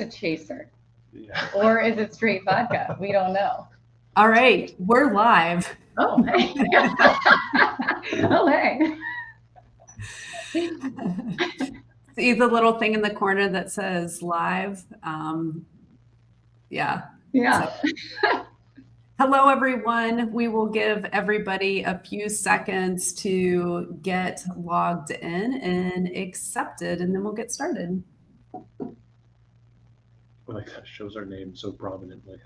a chaser? Yeah. Or is it straight vodka? We don't know. All right, we're live. Oh, hey. Oh, hey. See the little thing in the corner that says live? Yeah. Yeah. Hello, everyone. We will give everybody a few seconds to get logged in and accepted, and then we'll get started. Like that shows our name so prominently.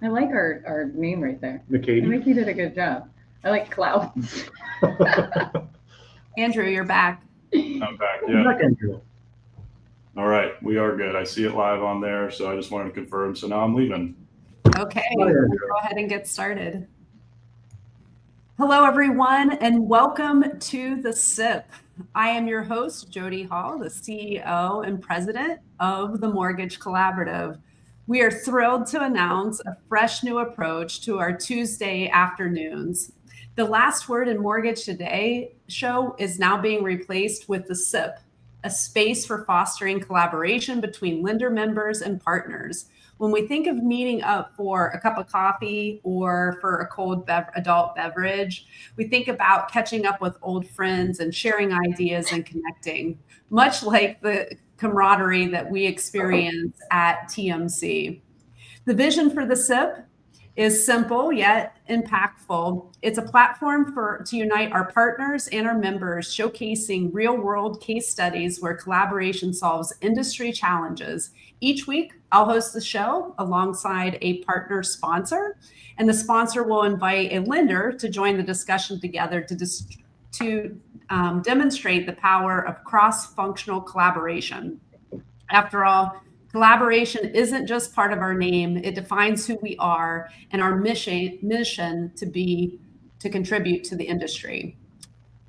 I like our name right there. I McKady? think you did a good job. I like Klauss. Andrew, you're back. I'm back. Yeah. Back, Andrew. All right. We are good. I see it live on there. So I just wanted to confirm. So now I'm leaving. Okay, Hi, Andrew. we'll go ahead and get started. Hello, everyone, and welcome to The SIP. I am your host, Jody Hall, the CEO and president of the Mortgage Collaborative. We are thrilled to announce a fresh new approach to our Tuesday afternoons. The Last Word in Mortgage Today show is now being replaced with The SIP, a space for fostering collaboration between lender members and partners. When we think of meeting up for a cup of coffee or for a cold adult beverage, we think about catching up with old friends and sharing ideas and connecting, much like the camaraderie that we experience at TMC. The vision for the SIP is simple yet impactful. It's a platform to unite our partners and our members, showcasing real-world case studies where collaboration solves industry challenges. Each week, I'll host the show alongside a partner sponsor, and the sponsor will invite a lender to join the discussion together to demonstrate the power of cross-functional collaboration. After all, collaboration isn't just part of our name, it defines who we are and our mission to contribute to the industry.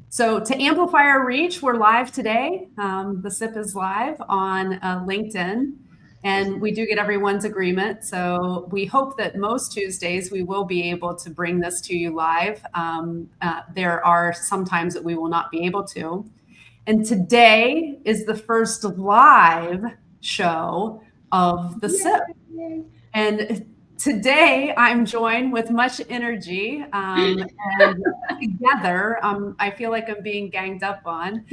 So to amplify our reach, we're live today. The SIP is live on LinkedIn, and we do get everyone's agreement. So we hope that most Tuesdays we will be able to bring this to you live. There are some times that we will not be able to. And today is the first live show of the SIP. And today I'm joined with much energy and together I feel like I'm being ganged up on.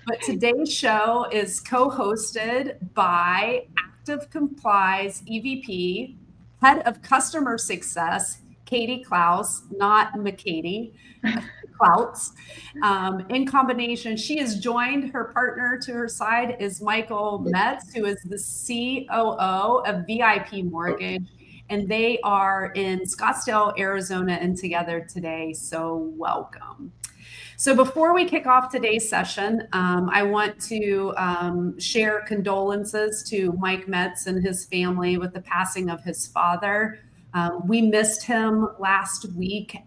But today's show is co-hosted by Active Comply's EVP, Head of Customer Success, Katie Klauss, not McKady, Klauss. In combination, she has joined her partner to her side is Michael Metz, who is the COO of VIP Mortgage, and they are in Scottsdale, Arizona, and together today. So welcome. So before we kick off today's session, I want to share condolences to Mike Metz and his family with the passing of his father. We missed him last week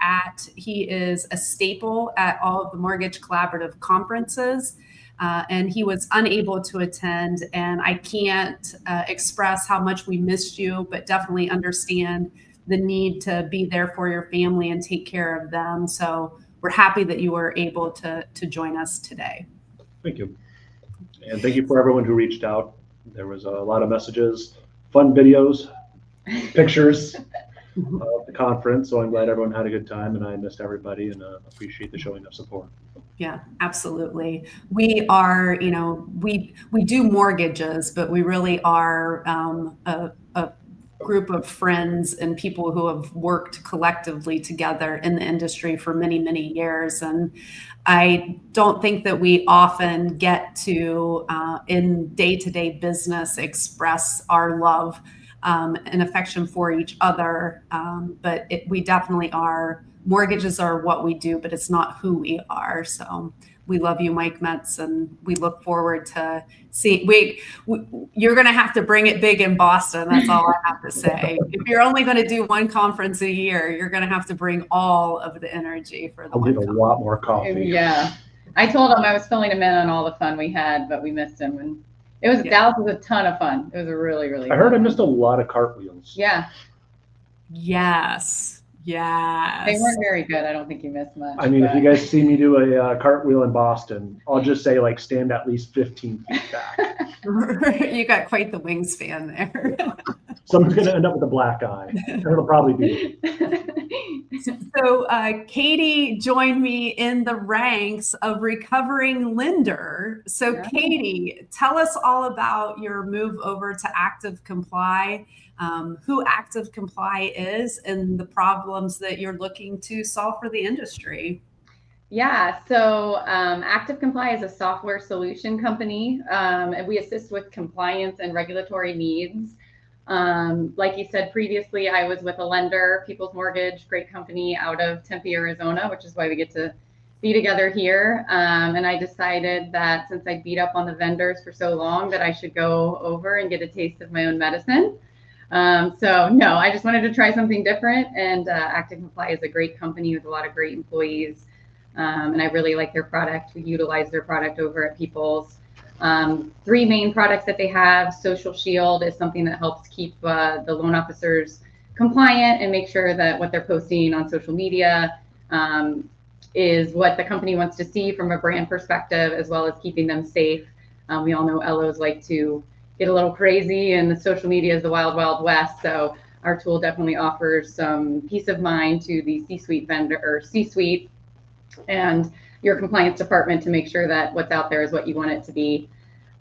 he is a staple at all of the Mortgage Collaborative conferences, and he was unable to attend. And I can't express how much we missed you, but definitely understand the need to be there for your family and take care of them. So we're happy that you were able to join us today. Thank you. And thank you for everyone who reached out. There was a lot of messages, fun videos, pictures of the conference. So I'm glad everyone had a good time, and I missed everybody and appreciate the showing of support. Yeah, absolutely. We are, we do mortgages, but we really are a group of friends and people who have worked collectively together in the industry for many, many years. And I don't think that we often get to, in day-to-day business, express our love and affection for each other. But we definitely are. Mortgages are what we do, but it's not who we are. So we love you, Mike Metz, and we look forward to see. You're going to have to bring it big in Boston. That's all I have to say. If you're only going to do one conference a year, you're going to have to bring all of the energy for the I'll one need a conference. lot more coffee. Yeah. I told him I was filling him in on all the fun we had, but we missed him. And Dallas was a ton of fun. It was a really, really I heard I fun missed a lot of cartwheels. Yeah. Yes. Yes. They weren't very good. I don't think you missed much. I mean, if but- you guys see me do a cartwheel in Boston, I'll just say like stand at least 15 feet back. You got quite the wingspan there. Someone's going to end up with a black eye. And it'll probably be So Katie joined me in the ranks of recovering lender. So Yeah. Katie, tell us all about your move over to Active Comply, who Active Comply is, and the problems that you're looking to solve for the industry. Yeah, so Active Comply is a software solution company, and we assist with compliance and regulatory needs. Like you said previously, I was with a lender, People's Mortgage, great company out of Tempe, Arizona, which is why we get to be together here. And I decided that since I beat up on the vendors for so long, that I should go over and get a taste of my own medicine. So no, I just wanted to try something different. And Active Comply is a great company with a lot of great employees. And I really like their product. We utilize their product over at People's. Three main products that they have. Social Shield is something that helps keep the loan officers compliant and make sure that what they're posting on social media is what the company wants to see from a brand perspective, as well as keeping them safe. We all know LOs like to get a little crazy, and the social media is the wild, wild west. So our tool definitely offers some peace of mind to the C-suite vendor or C-suite and your compliance department to make sure that what's out there is what you want it to be.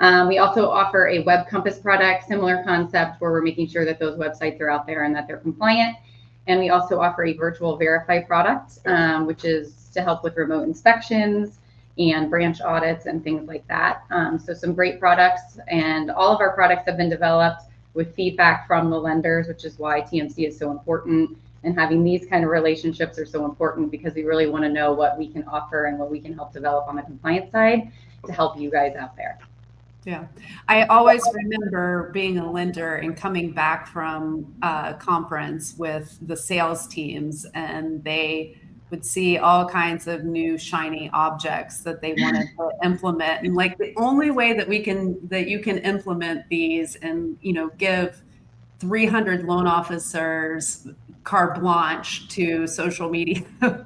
We also offer a Web Compass product, similar concept, where we're making sure that those websites are out there and that they're compliant. And we also offer a Virtual Verify product, which is to help with remote inspections and branch audits and things like that. So some great products, and all of our products have been developed with feedback from the lenders, which is why TMC is so important. And having these kind of relationships are so important, because we really want to know what we can offer and what we can help develop on the compliance side to help you guys out there. Yeah, I always remember being a lender and coming back from a conference with the sales teams, and they would see all kinds of new shiny objects that they wanted to implement. And like, the only way that you can implement these and, give 300 loan officers carte blanche to social media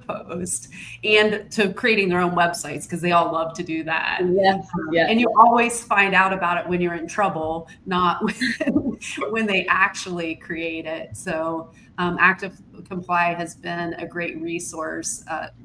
posts and to creating their own websites, because they all love to do that. Yes, yes. And you always find out about it when you're in trouble, not when they actually create it. So Active Comply has been a great resource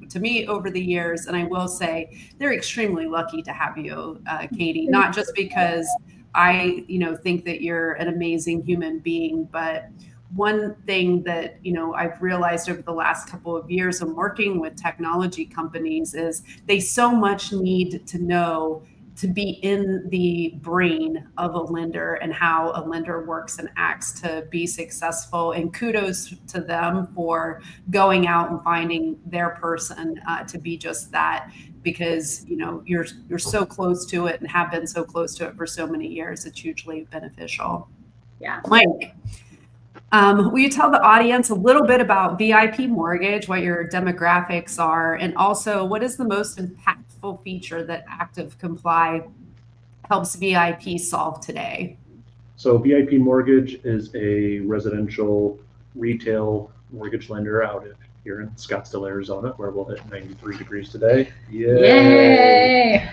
to me over the years. And I will say they're extremely lucky to have you, Katie, not just because I, think that you're an amazing human being, but one thing that, I've realized over the last couple of years of working with technology companies is they so much need to know to be in the brain of a lender and how a lender works and acts to be successful. And kudos to them for going out and finding their person to be just that, because you're so close to it and have been so close to it for so many years. It's hugely beneficial. Yeah. Mike, will you tell the audience a little bit about VIP Mortgage, what your demographics are, and also what is the most impactful feature that Active Comply helps VIP solve today? So VIP Mortgage is a residential retail mortgage lender out here in Scottsdale, Arizona, where we'll hit 93 degrees today. Yay!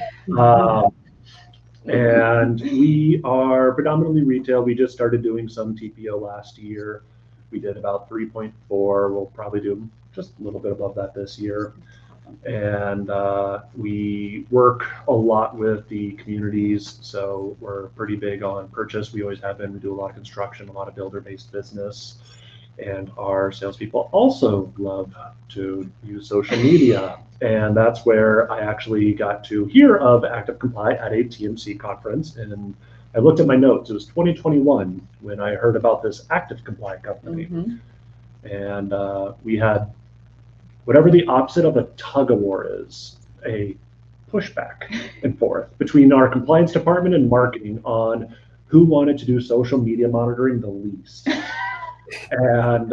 And we are predominantly retail. We just started doing some TPO last year. We did about 3.4. We'll probably do just a little bit above that this year. And we work a lot with the communities. So we're pretty big on purchase. We always have been. We do a lot of construction, a lot of builder-based business. And our salespeople also love to use social media. And that's where I actually got to hear of Active Comply at a TMC conference. And I looked at my notes. It was 2021 when I heard about this Active Comply company. Mm-hmm. And we had whatever the opposite of a tug of war is, a pushback and forth between our compliance department and marketing on who wanted to do social media monitoring the least. And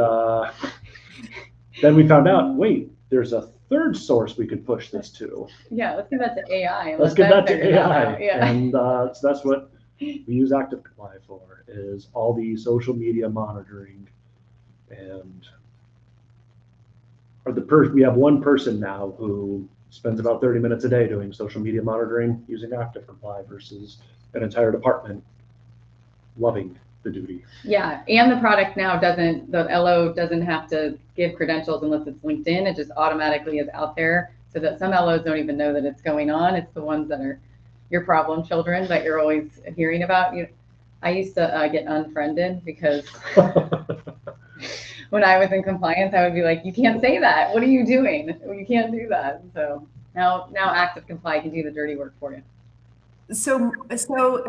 then we found out, wait, there's a third source we could push this to. Yeah, let's give that to AI. Let's give that to AI. Yeah. And so that's what we use Active Comply for, is all the social media monitoring. And we have one person now who spends about 30 minutes a day doing social media monitoring using Active Comply versus an entire department loving the duty. Yeah, and the product now the LO doesn't have to give credentials unless it's LinkedIn. It just automatically is out there so that some LOs don't even know that it's going on. It's the ones that are your problem children that you're always hearing about. I used to get unfriended because when I was in compliance, I would be like, you can't say that. What are you doing? You can't do that. So now Active Comply can do the dirty work for you. So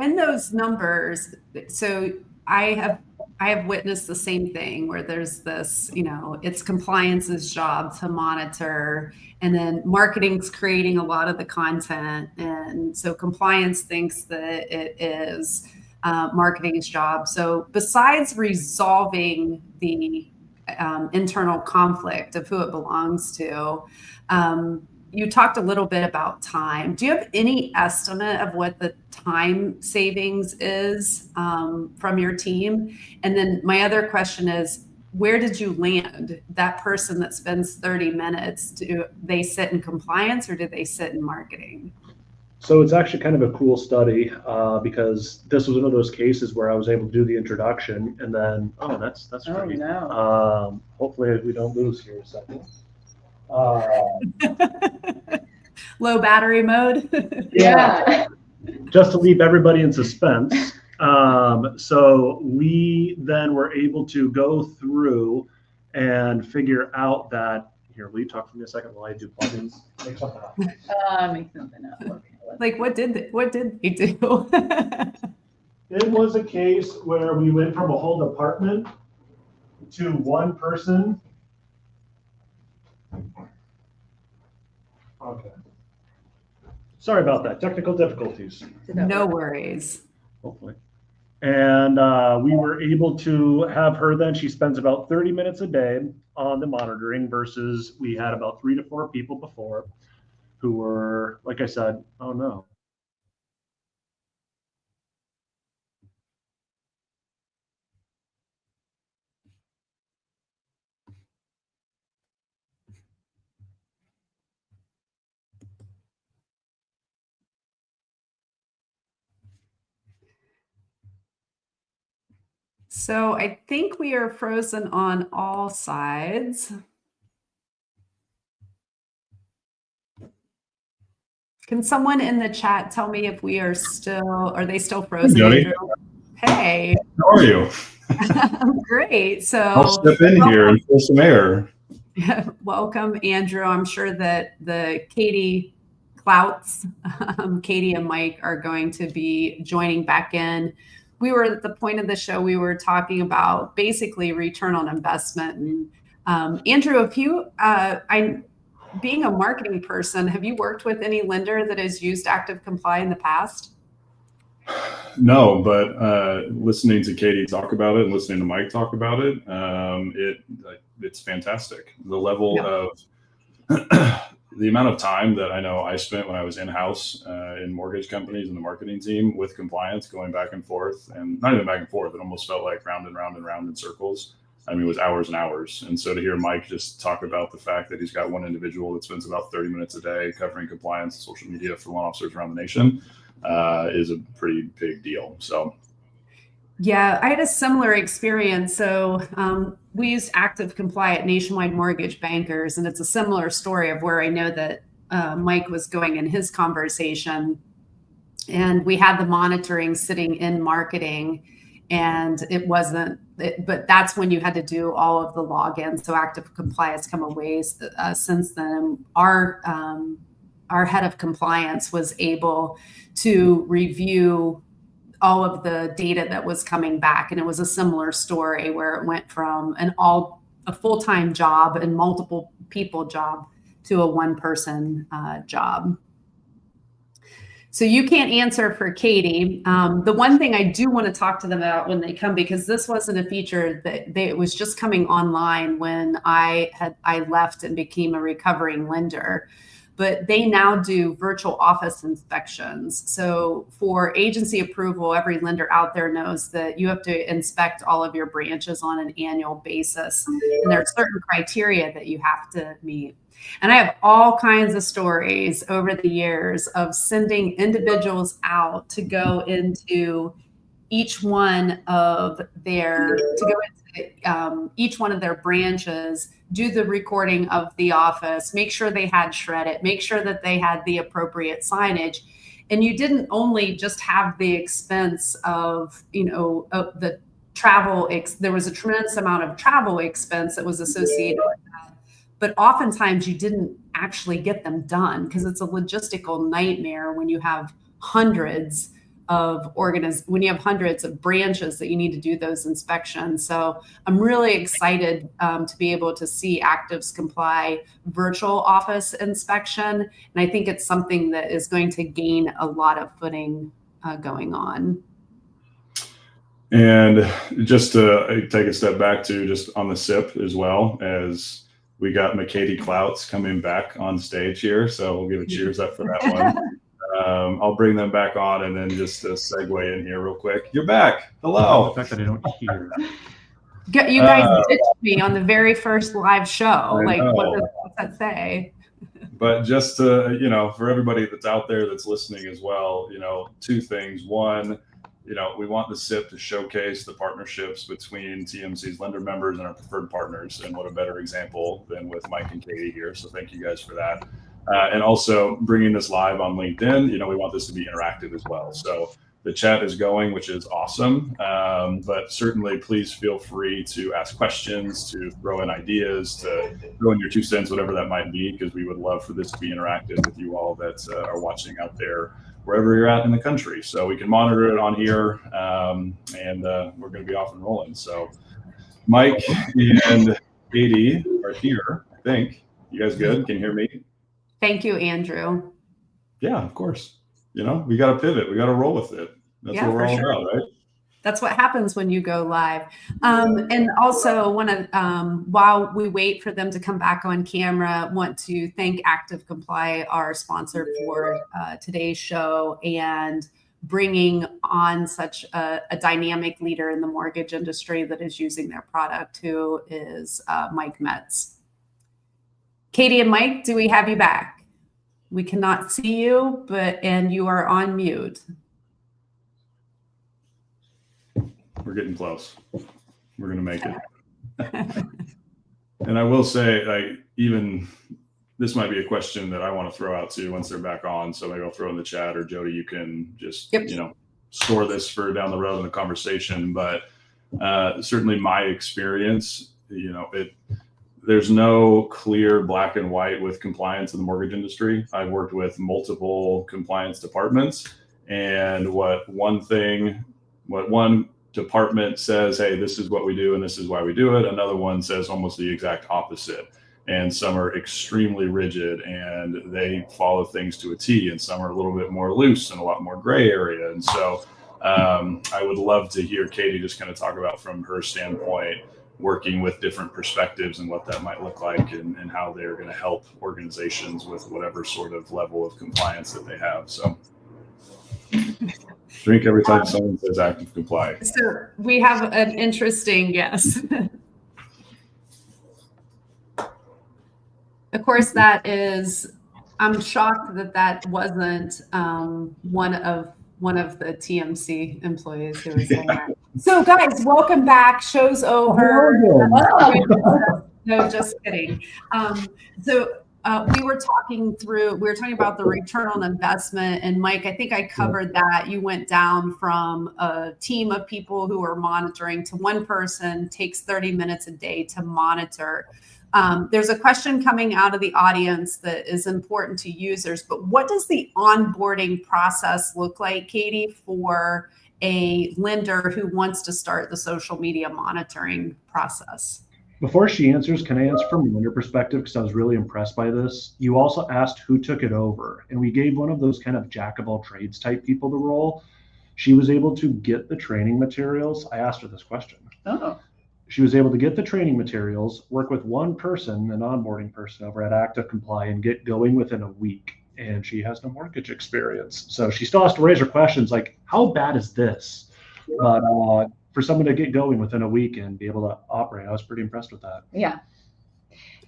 in those numbers, so I have witnessed the same thing where there's this, it's compliance's job to monitor, and then marketing's creating a lot of the content. And so compliance thinks that it is marketing's job. So besides resolving the internal conflict of who it belongs to, you talked a little bit about time. Do you have any estimate of what the time savings is from your team? And then my other question is, where did you land that person that spends 30 minutes? Do they sit in compliance or do they sit in marketing? So it's actually kind of a cool study because this was one of those cases where I was able to do the introduction and then, that's great. No. Hopefully we don't lose here a second. Low battery mode. Yeah. Just to leave everybody in suspense. So we then were able to go through and figure out that, here, will you talk for me a second while I do plugins? Make something up. Make something up. Okay, like what did they do? It was a case where we went from a whole department to one person. Okay. Sorry about that. Technical difficulties. No worries. Hopefully. And we were able to have her then, she spends about 30 minutes a day on the monitoring versus we had about 3 to 4 people before who were, like I said, oh no. So I think we are frozen on all sides. Can someone in the chat tell me if are they still frozen? Jody. Hey. How are you? I'm great. So I'll step in here and fill some air. Welcome, Andrew. I'm sure that the Katie, Klauss, Katie and Mike are going to be joining back in. We were at the point of the show, we were talking about basically return on investment. And Andrew, if you, being a marketing person, have you worked with any lender that has used Active Comply in the past? No, but listening to Katie talk about it and listening to Mike talk about it, it's fantastic. The level of the amount of time that I know I spent when I was in-house in mortgage companies and the marketing team with compliance, going back and forth, and not even back and forth, it almost felt like round and round and round in circles. I mean, it was hours and hours. And so to hear Mike just talk about the fact that he's got one individual that spends about 30 minutes a day covering compliance and social media for loan officers around the nation is a pretty big deal. So. Yeah, I had a similar experience. So we used Active Comply at Nationwide Mortgage Bankers, and it's a similar story of where I know that Mike was going in his conversation. And we had the monitoring sitting in marketing, and it wasn't, but that's when you had to do all of the logins. So Active Comply has come a ways since then. Our head of compliance was able to review all of the data that was coming back. And it was a similar story where it went from a full-time job and multiple people job to a one-person job. So you can't answer for Katie. The one thing I do want to talk to them about when they come, because this wasn't a feature that it was just coming online when I left and became a recovering lender. but they now do virtual office inspections. So for agency approval, every lender out there knows that you have to inspect all of your branches on an annual basis. And there are certain criteria that you have to meet. And I have all kinds of stories over the years of sending individuals out to go into each one of their, each one of their branches, do the recording of the office, make sure they had shredded, make sure that they had the appropriate signage. And you didn't only just have the expense of, the travel, there was a tremendous amount of travel expense that was associated with that. But oftentimes you didn't actually get them done because it's a logistical nightmare when you have hundreds of branches that you need to do those inspections. So I'm really excited to be able to see Actives Comply virtual office inspection. And I think it's something that is going to gain a lot of footing going on. And just to take a step back to just on the SIP as well, as we got McKady Klauss coming back on stage here. So we'll give a cheers up for that one. I'll bring them back on and then just segue in here real quick. You're back. Hello. The fact that I don't hear. You guys ditched me on the very first live show. Like, what's that say? But just to, for everybody that's out there that's listening as well, two things. One, we want the SIP to showcase the partnerships between TMC's lender members and our preferred partners. And what a better example than with Mike and Katie here. So thank you guys for that. And also bringing this live on LinkedIn, we want this to be interactive as well. So the chat is going, which is awesome. But certainly please feel free to ask questions, to throw in ideas, to throw in your 2 cents, whatever that might be, because we would love for this to be interactive with you all that are watching out there, wherever you're at in the country. So we can monitor it on here, and we're going to be off and rolling. So Mike and Katie are here, I think. You guys good? Can you hear me? Thank you, Andrew. Yeah, of course. We got to pivot. We got to roll with it. That's what we're all about, right? That's what happens when you go live. And also while we wait for them to come back on camera, want to thank Active Comply, our sponsor for today's show, and bringing on such a dynamic leader in the mortgage industry that is using their product, who is Mike Metz. Katie and Mike, do we have you back? We cannot see you, and you are on mute. We're getting close. We're going to make it. And I will say, even this might be a question that I want to throw out to once they're back on. So maybe I'll throw in the chat, or Jody, you can just, store this for down the road in the conversation. But certainly my experience, there's no clear black and white with compliance in the mortgage industry. I've worked with multiple compliance departments, and what one department says, hey, this is what we do and this is why we do it, another one says almost the exact opposite. And some are extremely rigid and they follow things to a T, and some are a little bit more loose and a lot more gray area. And so I would love to hear Katie just kind of talk about, from her standpoint, working with different perspectives and what that might look like, and how they're going to help organizations with whatever sort of level of compliance that they have. So drink every time someone says Active Comply. So we have an interesting guess. Of course, I'm shocked that wasn't one of the TMC employees who was saying that. So guys, welcome back. Show's over. No, just kidding. We were talking about the return on investment, and Mike, I think I covered that. You went down from a team of people who are monitoring to one person takes 30 minutes a day to monitor. There's a question coming out of the audience that is important to users, but what does the onboarding process look like, Katie, for a lender who wants to start the social media monitoring process? Before she answers, can I answer from a lender perspective? Because I was really impressed by this. You also asked who took it over, and we gave one of those kind of jack of all trades type people the role. She was able to get the training materials. I asked her this question. Oh. she was able to get the training materials, work with one person, an onboarding person over at Active Comply, and get going within a week. And she has no mortgage experience. So she still has to raise her questions like, how bad is this? But for someone to get going within a week and be able to operate, I was pretty impressed with that. Yeah.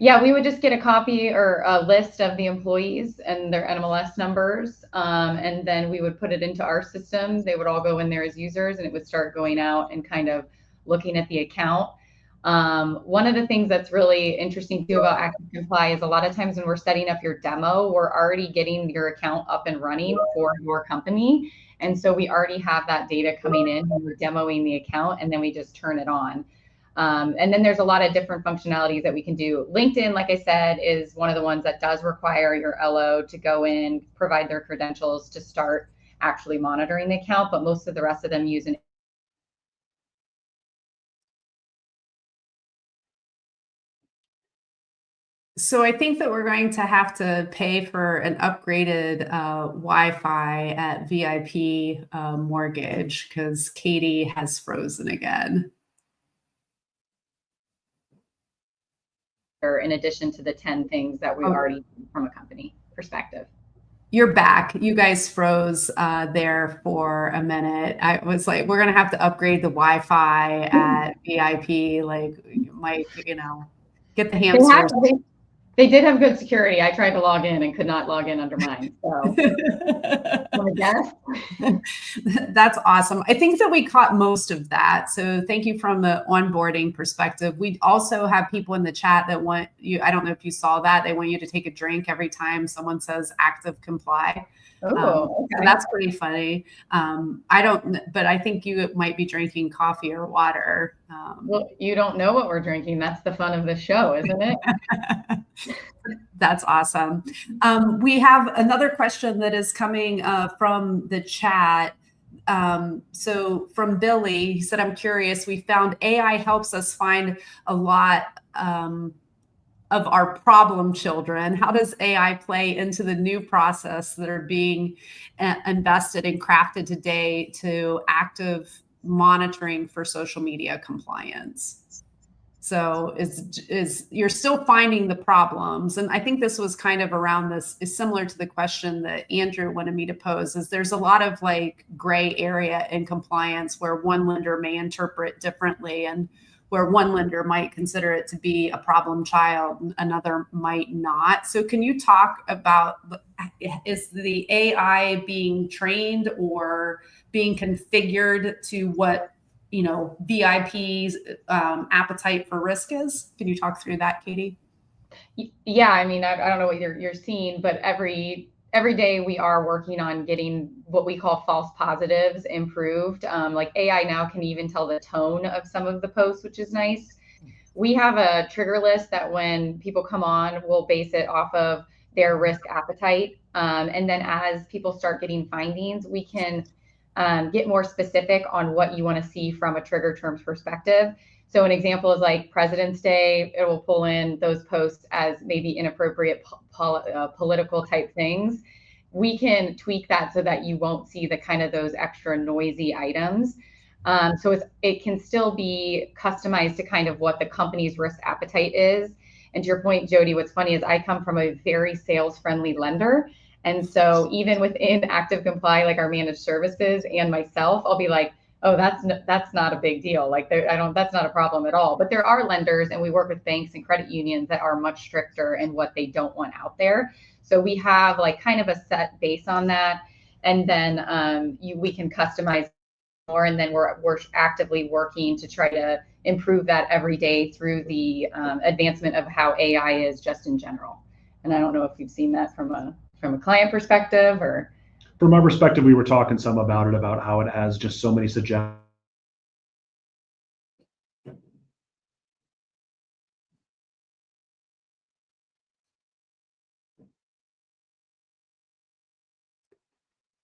Yeah, we would just get a copy or a list of the employees and their NMLS numbers, and then we would put it into our system. They would all go in there as users, and it would start going out and kind of looking at the account. One of the things that's really interesting too about Active Comply is a lot of times when we're setting up your demo, we're already getting your account up and running for your company. And so we already have that data coming in when we're demoing the account, and then we just turn it on. And then there's a lot of different functionalities that we can do. LinkedIn, like I said, is one of the ones that does require your LO to go in, provide their credentials to start actually monitoring the account, but most of the rest of them use an So I think that we're going to have to pay for an upgraded Wi-Fi at VIP Mortgage because Katie has frozen again. in addition to the 10 things that we already do from a company perspective. You're back. You guys froze there for a minute. I was like, we're going to have to upgrade the Wi-Fi at VIP. Like, Mike, get the hamsters. They did have good security. I tried to log in and could not log in under mine. So, I guess. That's awesome. I think that we caught most of that. So thank you from the onboarding perspective. We also have people in the chat that want you, I don't know if you saw that, they want you to take a drink every time someone says Active Comply. Oh, okay. So that's pretty funny. I don't, but I think you might be drinking coffee or water. Well, you don't know what we're drinking. That's the fun of the show, isn't it? That's awesome. We have another question that is coming from the chat. So from Billy, he said, I'm curious, we found AI helps us find a lot of our problem children. How does AI play into the new process that are being invested and crafted today to active monitoring for social media compliance? So is you're still finding the problems. And I think this was kind of around this, is similar to the question that Andrew wanted me to pose, is there's a lot of like gray area in compliance where one lender may interpret differently, and where one lender might consider it to be a problem child, another might not. So can you talk about, is the AI being trained or being configured to what, VIP's appetite for risk is? Can you talk through that, Katie? Yeah, I mean, I don't know what you're seeing, but every day we are working on getting what we call false positives improved. Like AI now can even tell the tone of some of the posts, which is nice. We have a trigger list that when people come on, we'll base it off of their risk appetite. And then as people start getting findings, we can get more specific on what you want to see from a trigger terms perspective. So an example is like President's Day, it will pull in those posts as maybe inappropriate political type things. We can tweak that so that you won't see the kind of those extra noisy items. So it can still be customized to kind of what the company's risk appetite is. And to your point, Jody, what's funny is I come from a very sales friendly lender. And so even within Active Comply, like our managed services and myself, I'll be like, oh, that's not a big deal. Like that's not a problem at all. But there are lenders, and we work with banks and credit unions that are much stricter in what they don't want out there. So we have like kind of a set base on that, and then we can customize more. And then we're actively working to try to improve that every day through the advancement of how AI is just in general. And I don't know if you've seen that from a client perspective or. From our perspective, we were talking some about it, about how it has just so many suggestions.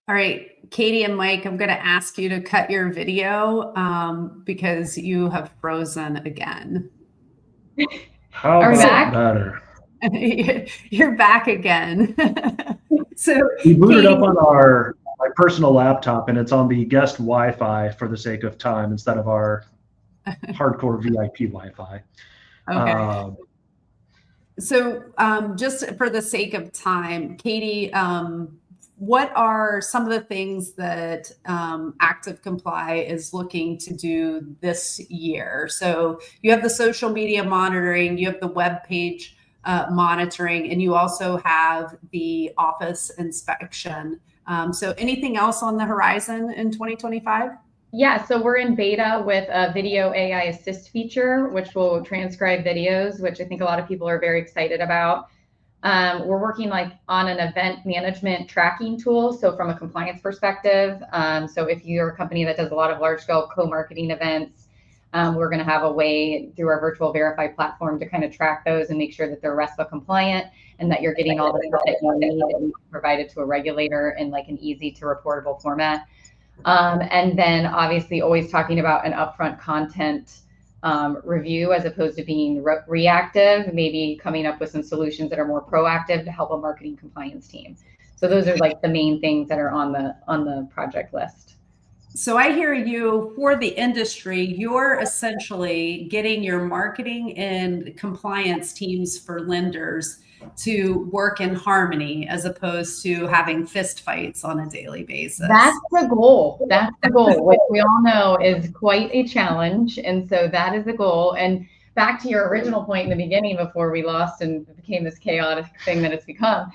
All right, Katie and Mike, I'm going to ask you to cut your video because you have frozen again. How Are we about back? better? You're back again. So we booted up on my personal laptop, and it's on the guest Wi-Fi for the sake of time instead of our hardcore VIP Wi-Fi. Okay. So just for the sake of time, Katie, what are some of the things that Active Comply is looking to do this year? So you have the social media monitoring, you have the web page monitoring, and you also have the office inspection. So anything else on the horizon in 2025? Yeah, so we're in beta with a video AI assist feature, which will transcribe videos, which I think a lot of people are very excited about. We're working on an event management tracking tool. So from a compliance perspective, so if you're a company that does a lot of large scale co-marketing events, we're going to have a way through our virtual verify platform to kind of track those and make sure that they're RESPA compliant and that you're getting all the stuff that you need and provided to a regulator in like an easy to reportable format. And then obviously always talking about an upfront content review as opposed to being reactive, maybe coming up with some solutions that are more proactive to help a marketing compliance team. So those are like the main things that are on the project list. So I hear you, for the industry, you're essentially getting your marketing and compliance teams for lenders to work in harmony as opposed to having fist fights on a daily basis. That's the goal. That's the goal, which we all know is quite a challenge. And so that is the goal. And back to your original point in the beginning before we lost and became this chaotic thing that it's become,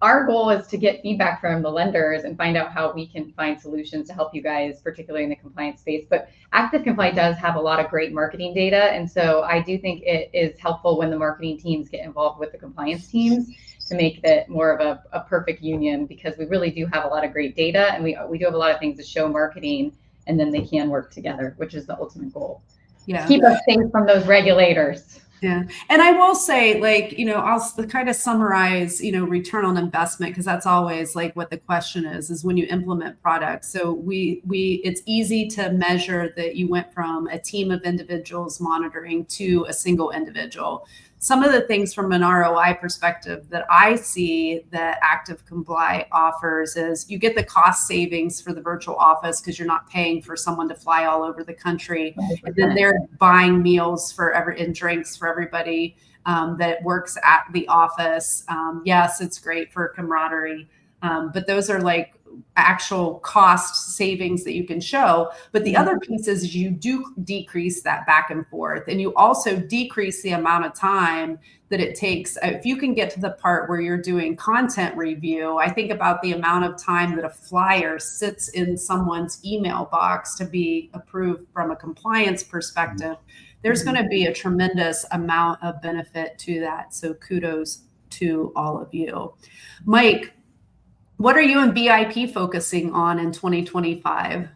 our goal is to get feedback from the lenders and find out how we can find solutions to help you guys, particularly in the compliance space. But Active Comply does have a lot of great marketing data. And so I do think it is helpful when the marketing teams get involved with the compliance teams to make that more of a perfect union, because we really do have a lot of great data and we do have a lot of things to show marketing, and then they can work together, which is the ultimate goal. Yeah. Keep us safe from those regulators. Yeah. And I will say, like, I'll kind of summarize, return on investment, because that's always like what the question is when you implement products. So it's easy to measure that you went from a team of individuals monitoring to a single individual. Some of the things from an ROI perspective that I see that Active Comply offers is you get the cost savings for the virtual office because you're not paying for someone to fly all over the country. And then they're buying meals and drinks for everybody that works at the office. Yes, it's great for camaraderie, but those are like actual cost savings that you can show. But the other piece is you do decrease that back and forth, and you also decrease the amount of time that it takes. If you can get to the part where you're doing content review, I think about the amount of time that a flyer sits in someone's email box to be approved from a compliance perspective. There's going to be a tremendous amount of benefit to that. So kudos to all of you. Mike, what are you and BIP focusing on in 2025?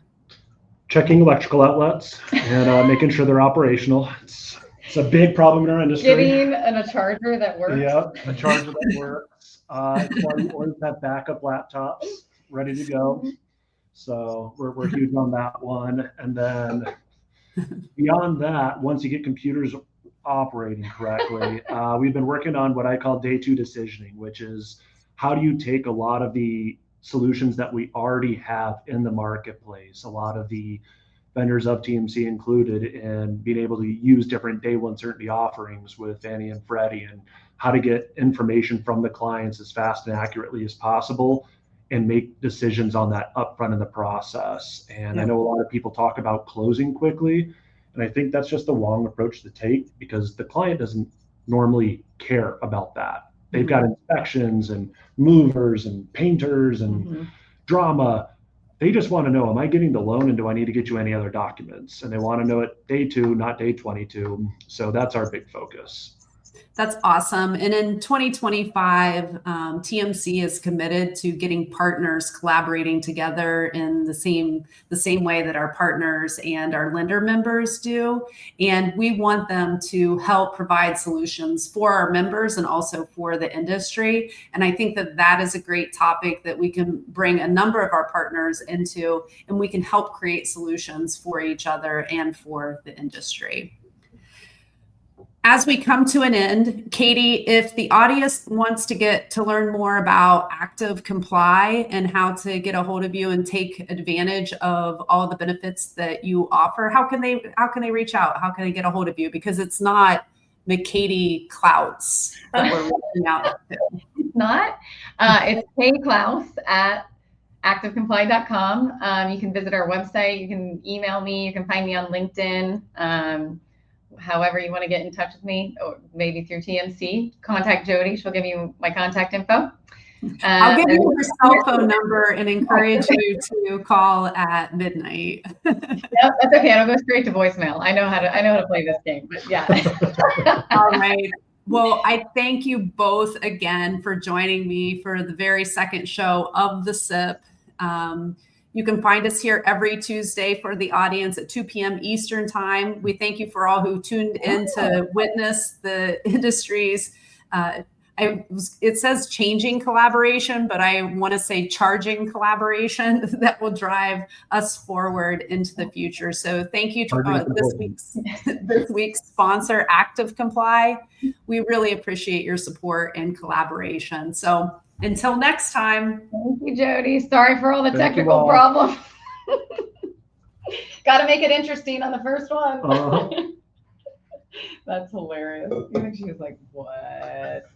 Checking electrical outlets and making sure they're operational. It's a big problem in our industry. Getting a charger that works. Yeah, a charger that works. It's why we always have backup laptops ready to go. So we're huge on that one. And then beyond that, once you get computers operating correctly, we've been working on what I call day two decisioning, which is how do you take a lot of the solutions that we already have in the marketplace, a lot of the vendors of TMC included, and being able to use different day one certainty offerings with Fannie and Freddie, and how to get information from the clients as fast and accurately as possible and make decisions on that upfront in the process. And I know a lot of people talk about closing quickly, and I think that's just the wrong approach to take, because the client doesn't normally care about that. They've got inspections and movers and painters and drama. They just want to know, am I getting the loan and do I need to get you any other documents? And they want to know it day 2, not day 22. So that's our big focus. That's awesome. And in 2025, TMC is committed to getting partners collaborating together in the same way that our partners and our lender members do. And we want them to help provide solutions for our members and also for the industry. And I think that is a great topic that we can bring a number of our partners into, and we can help create solutions for each other and for the industry. As we come to an end, Katie, if the audience wants to get to learn more about Active Comply and how to get a hold of you and take advantage of all the benefits that you offer, how can they reach out? How can they get a hold of you? Because it's not McKatie Klauss that we're reaching out to. It's not. It's Klauss at activecomply.com. You can visit our website. You can email me. You can find me on LinkedIn. However you want to get in touch with me, or maybe through TMC, contact Jody. She'll give you my contact info. I'll give you her cell phone number and encourage you to call at midnight. Yep, that's okay. I'll go straight to voicemail. I know how to play this game, but yeah. All right. Well, I thank you both again for joining me for the very second show of the SIP. You can find us here every Tuesday for the audience at 2 p.m. Eastern time. We thank you for all who tuned in to witness the industry's, it says changing collaboration, but I want to say charging collaboration that will drive us forward into the future. So thank you to this week's sponsor, Active Comply. We really appreciate your support and collaboration. So until next time. Thank you, Jody. Sorry for all the technical problems. Got to make it interesting on the first one. That's hilarious. Even she was like, what?